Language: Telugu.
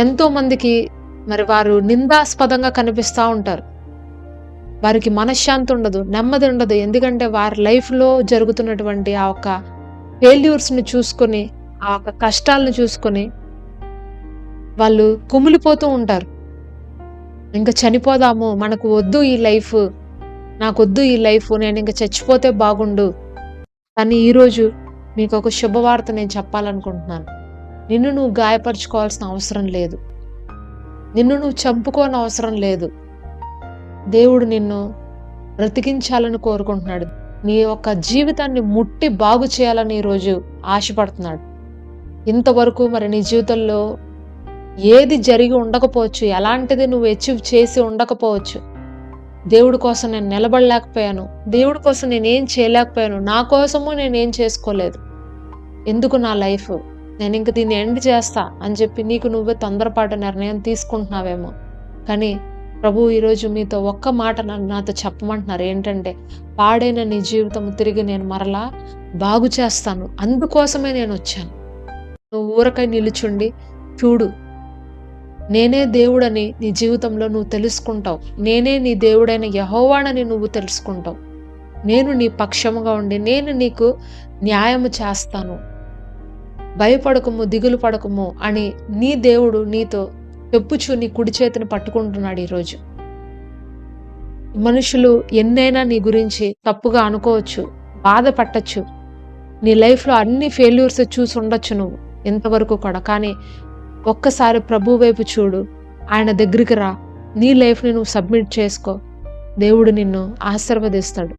ఎంతో మందికి మరి వారు నిందాస్పదంగా కనిపిస్తూ ఉంటారు. వారికి మనశ్శాంతి ఉండదు, నెమ్మది ఉండదు. ఎందుకంటే వారి లైఫ్‌లో జరుగుతున్నటువంటి ఆ ఒక్క ఫెయిల్యూర్స్‌ని చూసుకొని, ఆ ఒక్క కష్టాలను చూసుకొని వాళ్ళు కుమిలిపోతూ ఉంటారు. ఇంక చనిపోదాము, మనకు వద్దు ఈ లైఫ్, నాకొద్దు ఈ లైఫ్, నేనింక చచ్చిపోతే బాగుండు. కానీ ఈరోజు మీకొక శుభవార్త నేను చెప్పాలనుకుంటున్నాను. నిన్ను నువ్వు గాయపరుచుకోవాల్సిన అవసరం లేదు. నిన్ను నువ్వు చంపుకోనవసరం లేదు. దేవుడు నిన్ను బ్రతికించాలని కోరుకుంటున్నాడు. నీ యొక్క జీవితాన్ని ముట్టి బాగు చేయాలని ఈరోజు ఆశపడుతున్నాడు. ఇంతవరకు మరి నీ జీవితంలో ఏది జరిగి ఉండకపోవచ్చు, ఎలాంటిది నువ్వు అచీవ్ చేసి ఉండకపోవచ్చు. దేవుడి కోసం నేను నిలబడలేకపోయాను, దేవుడి కోసం నేనేం చేయలేకపోయాను, నా కోసము నేనేం చేసుకోలేదు, ఎందుకు నా లైఫ్, నేను ఇంక దీన్ని ఎండ్ చేస్తా అని చెప్పి నీకు నువ్వే తొందరపాటు నిర్ణయం తీసుకుంటున్నావేమో. కానీ ప్రభు ఈరోజు మీతో ఒక్క మాట నాతో చెప్పమంటున్నారు. ఏంటంటే, పాడైన నీ జీవితం తిరిగి నేను మరలా బాగు చేస్తాను, అందుకోసమే నేను వచ్చాను. నువ్వు ఊరకై నిలుచుండి చూడు, నేనే దేవుడని నీ జీవితంలో నువ్వు తెలుసుకుంటావు. నేనే నీ దేవుడైన యెహోవానని నువ్వు తెలుసుకుంటావు. నేను నీ పక్షముగా ఉండి నేను నీకు న్యాయము చేస్తాను, భయపడకము, దిగులు పడకము అని నీ దేవుడు నీతో చెప్పుచు నీ కుడి చేతిని పట్టుకుంటున్నాడు. ఈరోజు మనుషులు ఎన్నైనా నీ గురించి తప్పుగా అనుకోవచ్చు, బాధ పట్టచ్చు, నీ లైఫ్లో అన్ని ఫెయిల్యూర్స్ చూసి ఉండొచ్చు నువ్వు ఇంతవరకు కూడా. కానీ ఒక్కసారి ప్రభు వైపు చూడు, ఆయన దగ్గరికి రా, నీ లైఫ్ని నువ్వు సబ్మిట్ చేసుకో, దేవుడు నిన్ను ఆశీర్వదిస్తాడు.